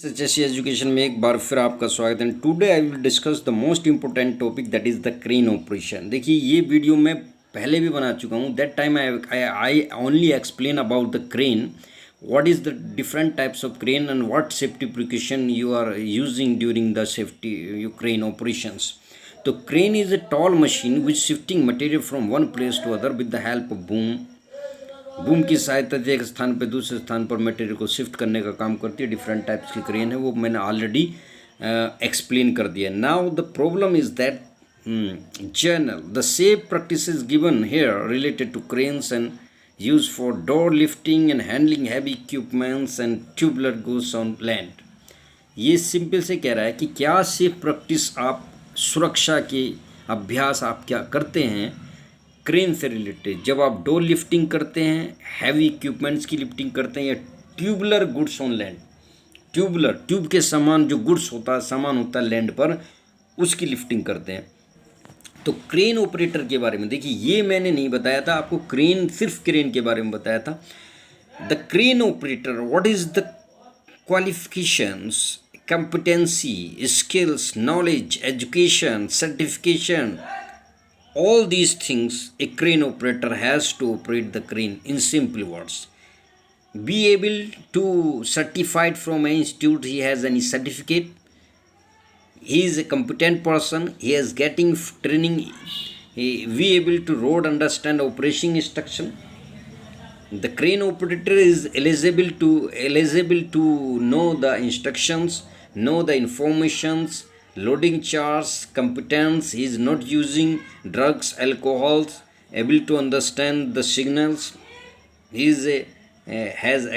HSC education में एक बार फिर आपका स्वागत है। Today I will discuss the most important topic that is the crane operation. देखिए ये वीडियो मैं पहले भी बना चुका हूँ। That time I only explain about the crane, what is the different types of crane and what safety precaution you are using during the safety crane operations. So crane is a tall machine which shifting material from one place to other with the help of boom. Boom की सहायता से एक स्थान पर दूसरे स्थान पर material को शिफ्ट करने का काम करती है। डिफरेंट टाइप्स की क्रेन है, वो मैंने ऑलरेडी एक्सप्लेन कर दिया। Now the problem is that general the safe practices given here related to cranes and use for door lifting and handling heavy equipments and tubular goods on land. ये simple से कह रहा है कि क्या safe practice आप सुरक्षा के अभ्यास आप क्या करते हैं क्रेन से रिलेटेड, जब आप डोर लिफ्टिंग करते हैं, हैवी इक्विपमेंट्स की लिफ्टिंग करते हैं, या tubular goods on land, tubular tube के समान जो गुड्स होता है, सामान होता है लैंड पर, उसकी लिफ्टिंग करते हैं। तो क्रेन ऑपरेटर के बारे में देखिए, ये मैंने नहीं बताया था आपको, क्रेन सिर्फ क्रेन के बारे में बताया था। The crane operator, what is the qualifications, competency, skills, knowledge, education, certification, all these things a crane operator has to operate the crane. In simple words, be able to certified from an institute, he has any certificate, he is a competent person, he is getting training, he be able to road understand operation instruction. The crane operator is eligible to know the instructions, know the informations, loading charts, competence, he is not using drugs, alcohols, able to understand the signals, he is has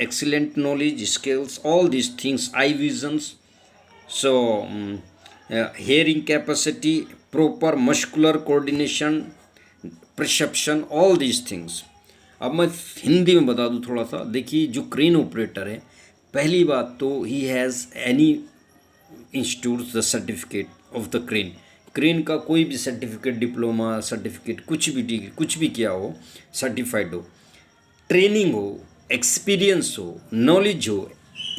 excellent knowledge, skills, all these things, eye visions, so hearing capacity, proper muscular coordination, perception, all these things. अब मैं हिंदी में बता दूं थोड़ा सा। देखिए जो crane operator है, पहली बात तो he has any institute the certificate of the crane. Crane का कोई भी सर्टिफिकेट, डिप्लोमा सर्टिफिकेट, कुछ भी डिग्री, कुछ भी किया हो, सर्टिफाइड हो, ट्रेनिंग हो, एक्सपीरियंस हो, नॉलेज हो,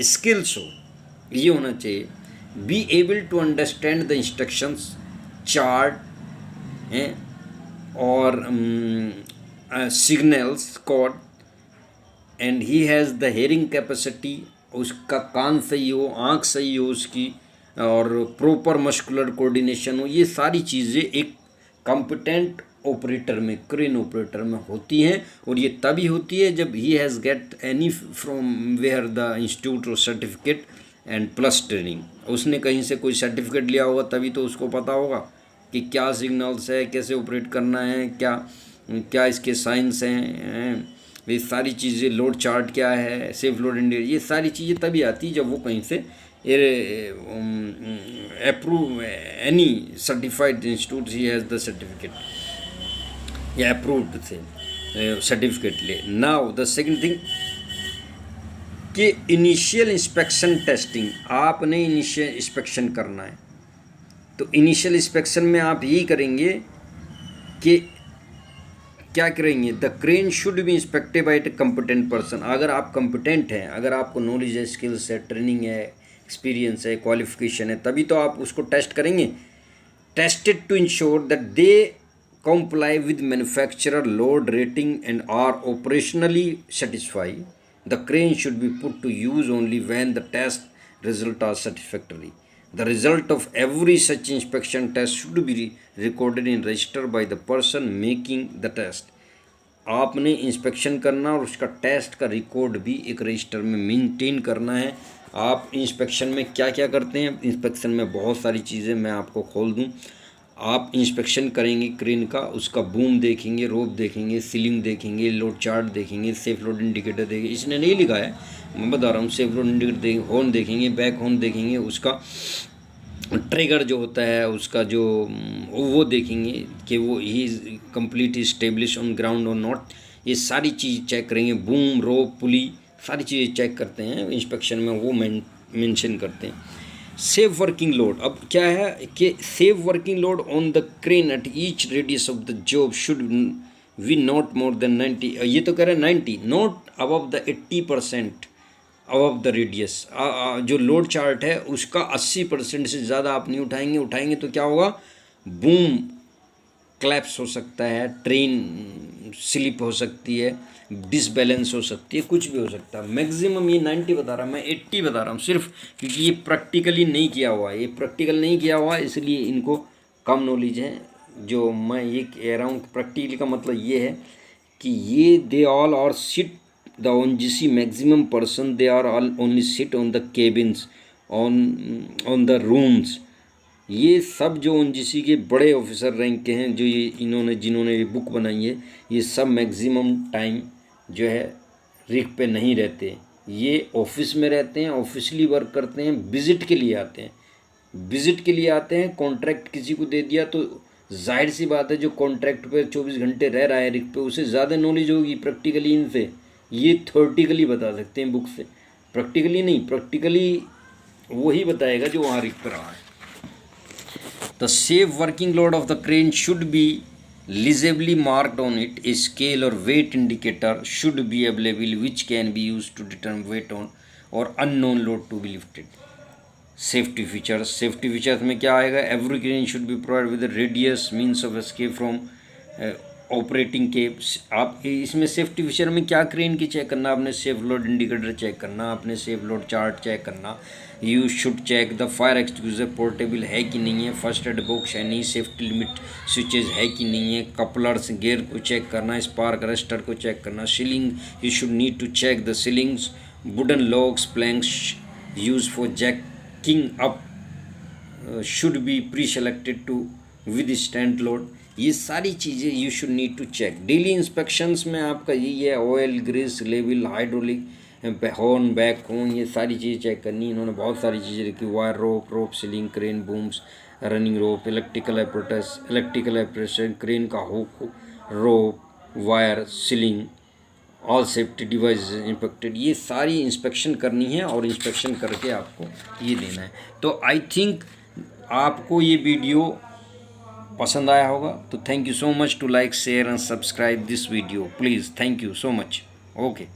स्किल्स हो, ये होना चाहिए। Be able to understand the instructions, chart हैं और signals code, and he has the hearing capacity, उसका कान सही हो, आँख सही हो उसकी, और प्रॉपर मस्कुलर कोऑर्डिनेशन हो। ये सारी चीज़ें एक कॉम्पिटेंट ऑपरेटर में, क्रेन ऑपरेटर में होती हैं, और ये तभी होती है जब ही has get any from where the institute और सर्टिफिकेट एंड प्लस ट्रेनिंग। उसने कहीं से कोई सर्टिफिकेट लिया होगा तभी तो उसको पता होगा कि क्या सिग्नल्स है, कैसे ऑपरेट करना है, क्या इसके साइंस हैं, ये सारी चीज़ें, लोड चार्ट क्या है, सेफ लोड इंडिकेटर, ये सारी चीज़ें तभी आती जब वो कहीं से approve any certified institute he has the certificate या अप्रूव्ड से सर्टिफिकेट ले। नाउ द सेकंड थिंग कि इनिशियल इंस्पेक्शन टेस्टिंग, आपने इनिशियल इंस्पेक्शन करना है। तो इनिशियल इंस्पेक्शन में आप यही करेंगे कि क्या करेंगे, the crane should B inspected bye A competent person. अगर आप कम्पिटेंट हैं, अगर आपको नॉलेज है, स्किल्स है, ट्रेनिंग है, एक्सपीरियंस है, क्वालिफिकेशन है, तभी तो आप उसको टेस्ट करेंगे। Tested to ensure that they comply with manufacturer load rating and are operationally satisfy. The crane should be put to use only when the test result are satisfactory. The result of every such inspection test should be recorded in register by the person making the test. आपने inspection करना और उसका test का record भी एक register में maintain करना है। आप इंस्पेक्शन में क्या क्या करते हैं, इंस्पेक्शन में बहुत सारी चीज़ें मैं आपको खोल दूं। आप इंस्पेक्शन करेंगे क्रेन का, उसका बूम देखेंगे, रोप देखेंगे, सीलिंग देखेंगे, लोड चार्ट देखेंगे, सेफ लोड इंडिकेटर देखेंगे। इसने नहीं लिखा है, मैं बता रहा हूँ, सेफ लोड इंडिकेटर देखेंगे, हॉर्न देखेंगे, बैक हॉर्न देखेंगे, उसका ट्रिगर जो होता है उसका जो वो देखेंगे कि वो ही कंप्लीट स्टेब्लिश ऑन ग्राउंड और नॉट। ये सारी चीज़ चेक करेंगे, बूम, रोप, पुली, सारी चीज़ें चेक करते हैं इंस्पेक्शन में, वो मेंशन करते हैं। सेफ वर्किंग लोड, अब क्या है कि safe working load on the crane at each radius of the job should be not more than 90, ये तो कह रहे हैं 90, not above the 80% above the radius. जो लोड चार्ट है उसका 80% से ज़्यादा आप नहीं उठाएंगे तो क्या होगा, बूम क्लैप्स हो सकता है, ट्रेन स्लिप हो सकती है, डिसबैलेंस हो सकती है, कुछ भी हो सकता है। मैक्सिमम ये 90 बता रहा, मैं 80 बता रहा हूँ सिर्फ, क्योंकि ये प्रैक्टिकली नहीं किया हुआ है, ये प्रैक्टिकल नहीं किया हुआ है इसलिए इनको कम नॉलेज है। जो मैं ये कह रहा हूँ प्रैक्टिकली का मतलब ये है कि ये दे ऑल और sit the ONGC maximum person, they are all only sit on the cabins, on the rooms. ये सब जो ओनजीसी के बड़े ऑफिसर रैंक के हैं, जो ये जिन्होंने ये बुक बनाई है, ये सब मैक्सिमम टाइम जो है रिग पे नहीं रहते, ये ऑफिस में रहते हैं, ऑफिशियली वर्क करते हैं, विजिट के लिए आते हैं, विजिट के लिए आते हैं। कॉन्ट्रैक्ट किसी को दे दिया तो जाहिर सी बात है जो कॉन्ट्रैक्ट पे 24 घंटे रह रहा है रिग पे, उसे ज़्यादा नॉलेज होगी प्रैक्टिकली इनसे। ये थ्योरेटिकली बता सकते हैं बुक से, प्रैक्टिकली नहीं, प्रैक्टिकली वही बताएगा जो वहाँ रिग पे रहा है। The safe working load of the crane should be legibly marked on it. A scale or weight indicator should be available which can be used to determine weight on or unknown load to be lifted. Safety features में क्या आएगा, every crane should be provided with a radius means of escape from operating के। आप इसमें safety feature में क्या crane की check करना, आपने सेफ लोड इंडिकेटर चेक करना, आपने सेफ लोड चार्ट चेक करना। You should check the fire extinguisher portable है कि नहीं है, फर्स्ट एड बॉक्स है नहीं, सेफ्टी लिमिट स्विचेज है कि नहीं है, कपलर्स गियर को चेक करना, स्पार्क अरेस्टर को चेक करना, sealing you should need to check the sealings, wooden locks planks use for jacking up should be pre selected to withstand load. ये सारी चीज़ें you should need to check. Daily inspections में आपका यही है, oil, grease level, hydraulic, horn, back horn, ये सारी चीज़ें चेक करनी। इन्होंने बहुत सारी चीज़ें लिखी, wire rope ceiling, crane booms, running rope, electrical apparatus, crane का hook, rope, wire, ceiling, all safety device inspected. ये सारी इंस्पेक्शन करनी है और इंस्पेक्शन करके आपको ये देना है। तो आई थिंक आपको ये वीडियो पसंद आया होगा, तो thank you so much to like, share and subscribe this video please. Thank you so much. Okay.